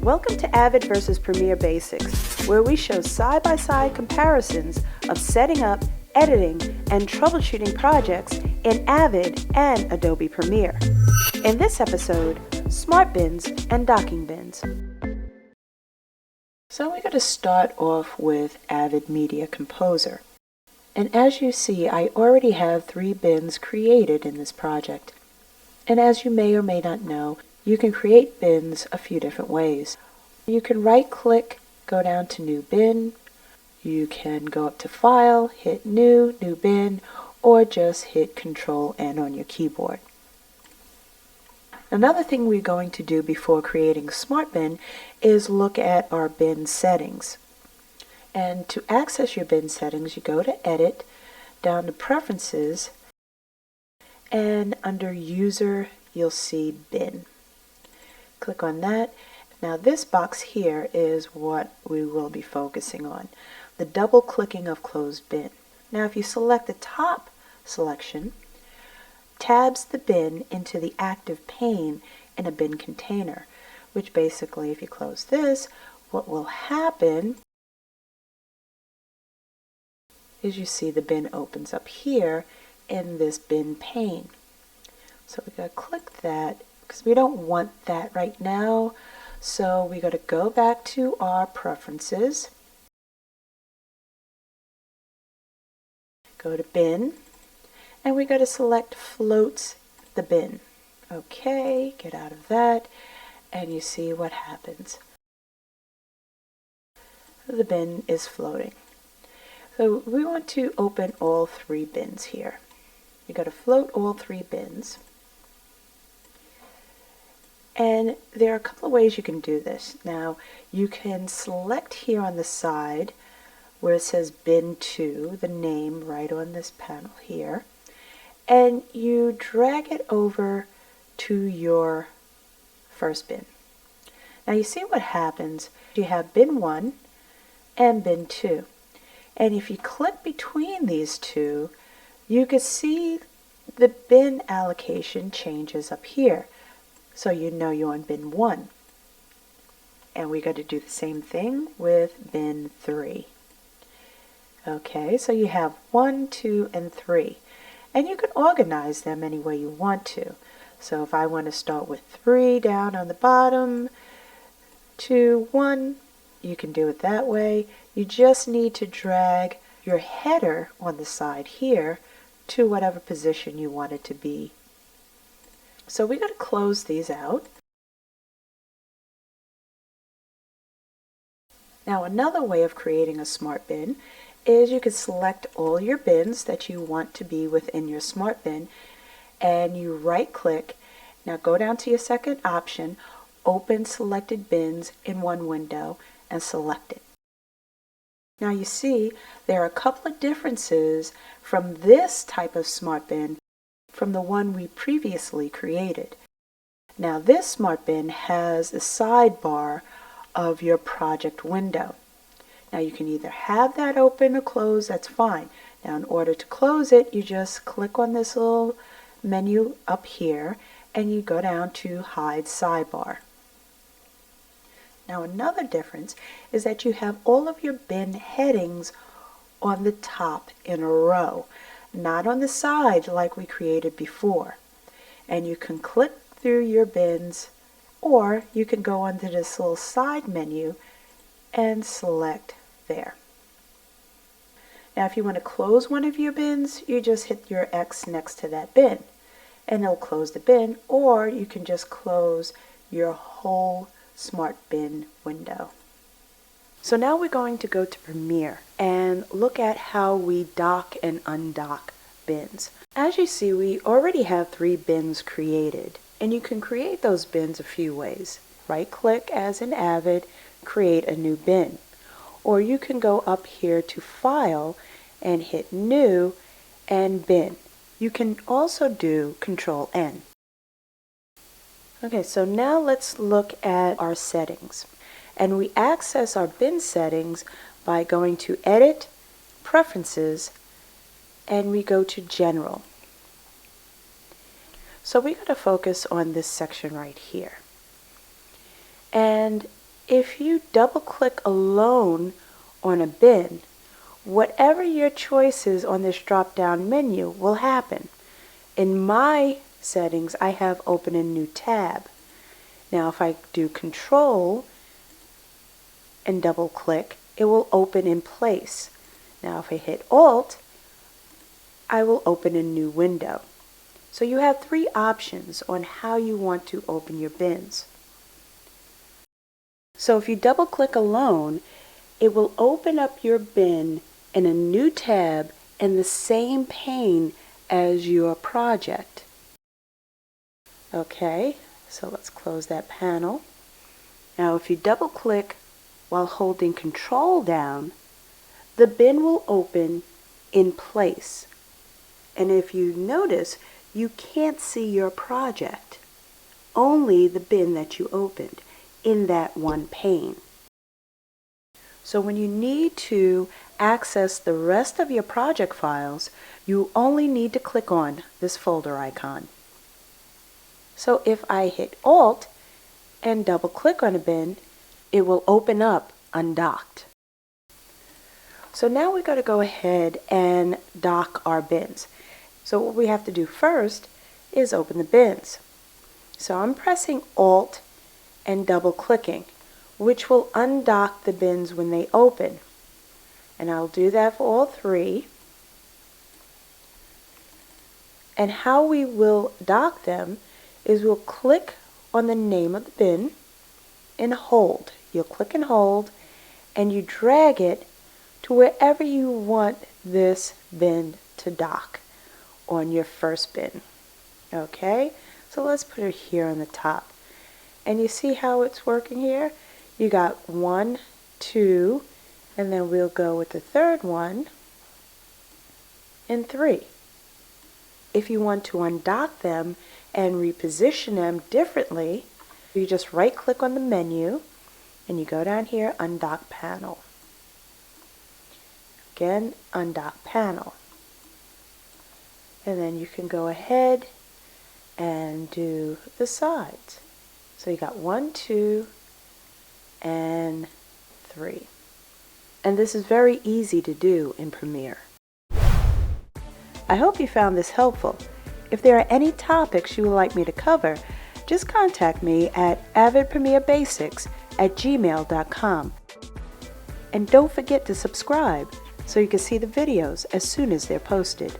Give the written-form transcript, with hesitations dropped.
Welcome to Avid versus Premiere Basics, where we show side-by-side comparisons of setting up, editing, and troubleshooting projects in Avid and Adobe Premiere. In this episode, Smart Bins and Docking Bins. So we're going to start off with Avid Media Composer. And as you see, I already have 3 bins created in this project. And as you may or may not know, you can create bins a few different ways. You can right-click, go down to New Bin. You can go up to File, hit New Bin, or just hit Control-N on your keyboard. Another thing we're going to do before creating Smart Bin is look at our bin settings. And to access your bin settings, you go to Edit, down to Preferences, and under User, you'll see Bin. Click on that. Now this box here is what we will be focusing on, the double clicking of Closed Bin. Now if you select the top selection, tabs the bin into the active pane in a bin container, which basically if you close this, what will happen is you see the bin opens up here in this bin pane. So we're going to click that because we don't want that right now. So we got to go back to our preferences, go to bin, and we got to select floats the bin. Okay, get out of that, and you see what happens. The bin is floating. So we want to open all 3 bins here. You got to float all 3 bins. And there are a couple of ways you can do this. Now, you can select here on the side where it says Bin 2, the name right on this panel here, and you drag it over to your first bin. Now you see what happens. You have Bin 1 and Bin 2. And if you click between these two, you can see the bin allocation changes up here. So you know you're on Bin 1. And we got to do the same thing with Bin 3. Okay, so you have 1, 2, and 3. And you can organize them any way you want to. So if I want to start with 3 down on the bottom, 2, 1, you can do it that way. You just need to drag your header on the side here to whatever position you want it to be. So we got to close these out. Now another way of creating a smart bin is you can select all your bins that you want to be within your smart bin, and you right click. Now go down to your second option, open selected bins in one window, and select it. Now you see there are a couple of differences from this type of smart bin from the one we previously created. Now this smart bin has the sidebar of your project window. Now you can either have that open or closed, that's fine. Now in order to close it, you just click on this little menu up here and you go down to Hide Sidebar. Now another difference is that you have all of your bin headings on the top in a row, not on the side like we created before. And you can click through your bins, or you can go under this little side menu and select there. Now if you want to close one of your bins, you just hit your X next to that bin and it'll close the bin, or you can just close your whole Smart Bin window. So now we're going to go to Premiere and look at how we dock and undock bins. As you see, we already have 3 bins created, and you can create those bins a few ways. Right click as in Avid, create a new bin. Or you can go up here to File and hit New and Bin. You can also do Control-N. Okay, so now let's look at our settings. And we access our bin settings by going to Edit, Preferences, and we go to General. So we got to focus on this section right here. And If you double click alone on a bin, whatever your choice is on this drop down menu will happen. In my settings, I have open a new tab. Now if I do Control and double click, it will open in place. Now if I hit Alt, I will open a new window. So you have three options on how you want to open your bins. So if you double click alone, it will open up your bin in a new tab in the same pane as your project. Okay, so let's close that panel. Now if you double click while holding Control down, the bin will open in place. And if you notice, you can't see your project, only the bin that you opened in that one pane. So when you need to access the rest of your project files, you only need to click on this folder icon. So if I hit Alt and double click on a bin, it will open up undocked. So now we're going to go ahead and dock our bins. So what we have to do first is open the bins. So I'm pressing Alt and double clicking, which will undock the bins when they open. And I'll do that for all three. And how we will dock them is we'll click on the name of the bin and hold. You'll click and hold, and you drag it to wherever you want this bin to dock on your first bin. Okay, so let's put it here on the top. And you see how it's working here? You got 1, 2, and then we'll go with the third one, and 3. If you want to undock them and reposition them differently, you just right click on the menu and you go down here, Undock Panel. Again, Undock Panel. And then you can go ahead and do the sides. So you got 1, 2, and 3. And this is very easy to do in Premiere. I hope you found this helpful. If there are any topics you would like me to cover, just contact me at avidpremierebasics@gmail.com. And don't forget to subscribe so you can see the videos as soon as they're posted.